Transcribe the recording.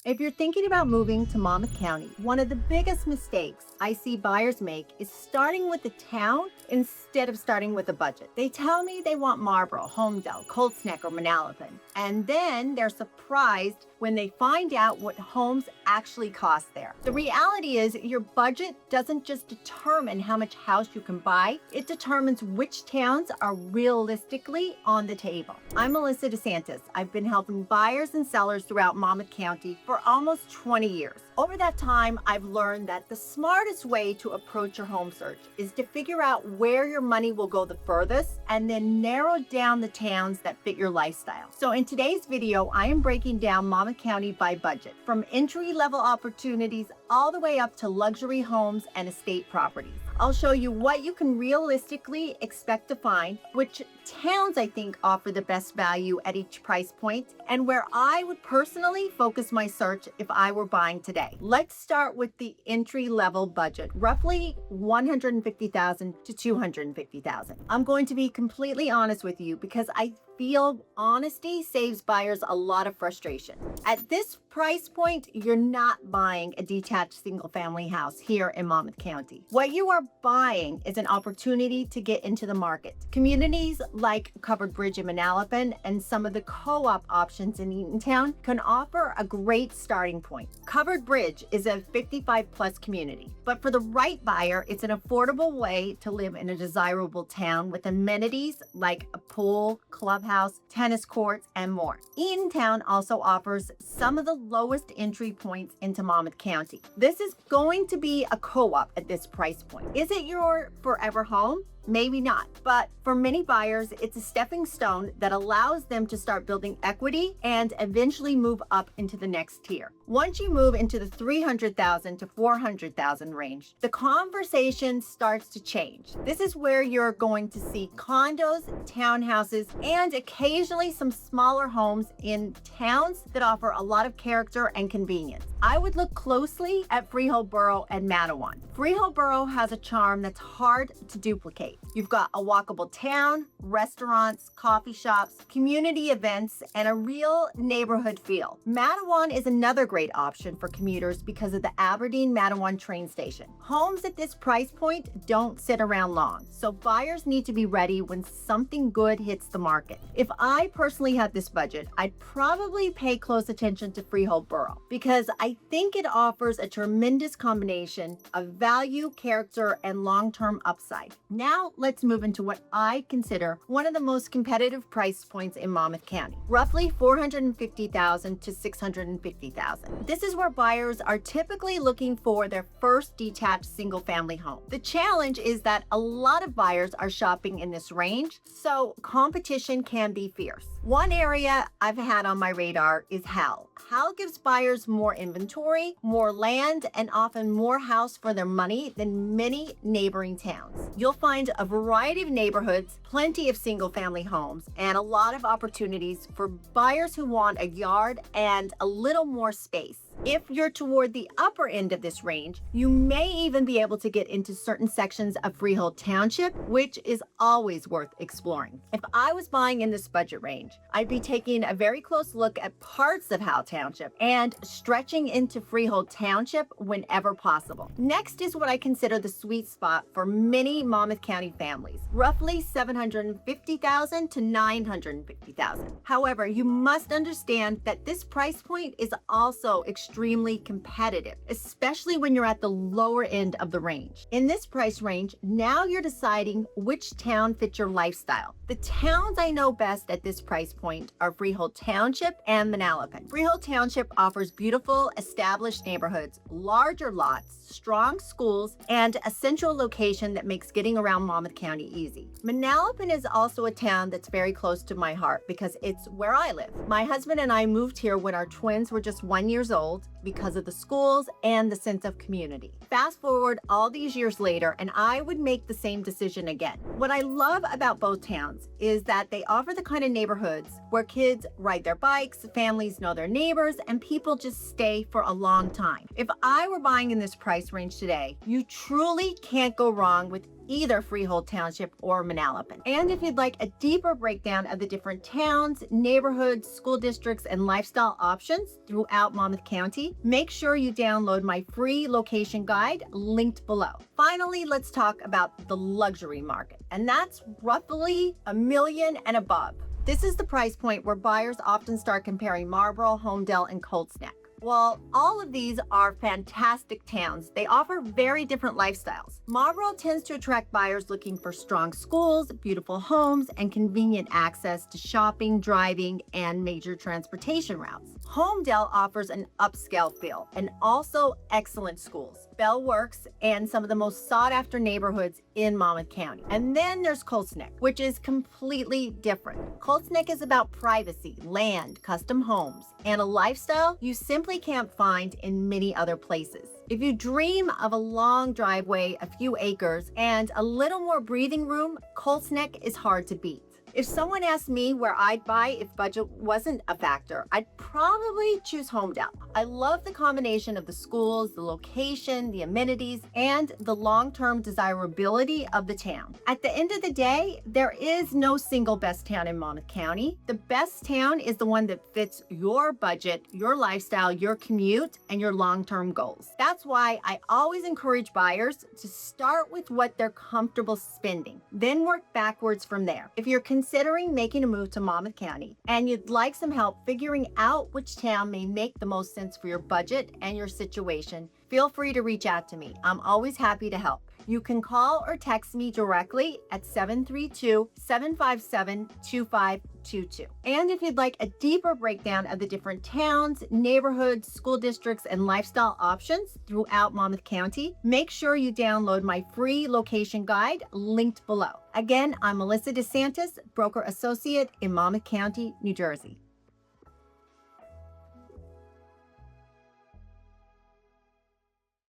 If you're thinking about moving to Monmouth County, one of the biggest mistakes I see buyers make is starting with the town instead of starting with a budget. They tell me they want Marlboro, Holmdel, Colts Neck, or Manalapan, and then they're surprised when they find out what homes actually cost there. The reality is your budget doesn't just determine how much house you can buy, it determines which towns are realistically on the table. I'm Melissa DeSantis. I've been helping buyers and sellers throughout Monmouth County for almost 20 years. Over that time, I've learned that the smartest way to approach your home search is to figure out where your money will go the furthest and then narrow down the towns that fit your lifestyle. So in today's video, I am breaking down Monmouth County by budget, from entry-level opportunities all the way up to luxury homes and estate properties. I'll show you what you can realistically expect to find, which towns I think offer the best value at each price point, and where I would personally focus my search if I were buying today. Let's start with the entry-level budget, roughly $150,000 to $250,000. I'm going to be completely honest with you because I feel honesty saves buyers a lot of frustration. At this price point, you're not buying a detached single-family house here in Monmouth County. What you are buying is an opportunity to get into the market. Communities like Covered Bridge in Manalapan and some of the co-op options in Eatontown can offer a great starting point. Covered Bridge is a 55-plus community, but for the right buyer, it's an affordable way to live in a desirable town with amenities like a pool, clubhouse, tennis courts, and more. Eatontown also offers some of the lowest entry points into Monmouth County. This is going to be a co-op at this price point. Is it your forever home? Maybe not, but for many buyers, it's a stepping stone that allows them to start building equity and eventually move up into the next tier. Once you move into the $300,000 to $400,000 range, the conversation starts to change. This is where you're going to see condos, townhouses, and occasionally some smaller homes in towns that offer a lot of character and convenience. I would look closely at Freehold Borough and Manalapan. Freehold Borough has a charm that's hard to duplicate. You've got a walkable town, restaurants, coffee shops, community events, and a real neighborhood feel. Manalapan is another great option for commuters because of the Aberdeen-Manalapan train station. Homes at this price point don't sit around long, so buyers need to be ready when something good hits the market. If I personally had this budget, I'd probably pay close attention to Freehold Borough because I think it offers a tremendous combination of value, character, and long-term upside. Now, let's move into what I consider one of the most competitive price points in Monmouth County, roughly $450,000 to $650,000. This is where buyers are typically looking for their first detached single-family home. The challenge is that a lot of buyers are shopping in this range, so competition can be fierce. One area I've had on my radar is Hal. Hal gives buyers more inventory, more land, and often more house for their money than many neighboring towns. You'll find a variety of neighborhoods, plenty of single-family homes, and a lot of opportunities for buyers who want a yard and a little more space. If you're toward the upper end of this range, you may even be able to get into certain sections of Freehold Township, which is always worth exploring. If I was buying in this budget range, I'd be taking a very close look at parts of Hal Township and stretching into Freehold Township whenever possible. Next is what I consider the sweet spot for many Monmouth County families, roughly $750,000 to $950,000. However, you must understand that this price point is also extremely competitive, especially when you're at the lower end of the range. In this price range, now you're deciding which town fits your lifestyle. The towns I know best at this price point are Freehold Township and Manalapan. Freehold Township offers beautiful, established neighborhoods, larger lots, strong schools, and a central location that makes getting around Monmouth County easy. Manalapan is also a town that's very close to my heart because it's where I live. My husband and I moved here when our twins were just 1 year old because of the schools and the sense of community. Fast forward all these years later, and I would make the same decision again. What I love about both towns is that they offer the kind of neighborhoods where kids ride their bikes, families know their neighbors, and people just stay for a long time. If I were buying in this price range today, you truly can't go wrong with either Freehold Township or Manalapan. And if you'd like a deeper breakdown of the different towns, neighborhoods, school districts, and lifestyle options throughout Monmouth County, make sure you download my free location guide linked below. Finally, let's talk about the luxury market, and that's roughly $1 million and above. This is the price point where buyers often start comparing Marlboro, Holmdel, and Colts Neck. While all of these are fantastic towns, they offer very different lifestyles. Marlboro tends to attract buyers looking for strong schools, beautiful homes, and convenient access to shopping, driving, and major transportation routes. Holmdel offers an upscale feel and also excellent schools, Bell Works, and some of the most sought-after neighborhoods in Monmouth County. And then there's Colts Neck, which is completely different. Colts Neck is about privacy, land, custom homes, and a lifestyle you simply can't find in many other places. If you dream of a long driveway, a few acres, and a little more breathing room, Colts Neck is hard to beat. If someone asked me where I'd buy if budget wasn't a factor, I'd probably choose Holmdel. I love the combination of the schools, the location, the amenities, and the long-term desirability of the town. At the end of the day, there is no single best town in Monmouth County. The best town is the one that fits your budget, your lifestyle, your commute, and your long-term goals. That's why I always encourage buyers to start with what they're comfortable spending, then work backwards from there. If you're considering making a move to Monmouth County and you'd like some help figuring out which town may make the most sense for your budget and your situation, feel free to reach out to me. I'm always happy to help. You can call or text me directly at 732-757-2522. And if you'd like a deeper breakdown of the different towns, neighborhoods, school districts, and lifestyle options throughout Monmouth County, make sure you download my free location guide linked below. Again, I'm Melissa DeSantis, broker associate in Monmouth County, New Jersey.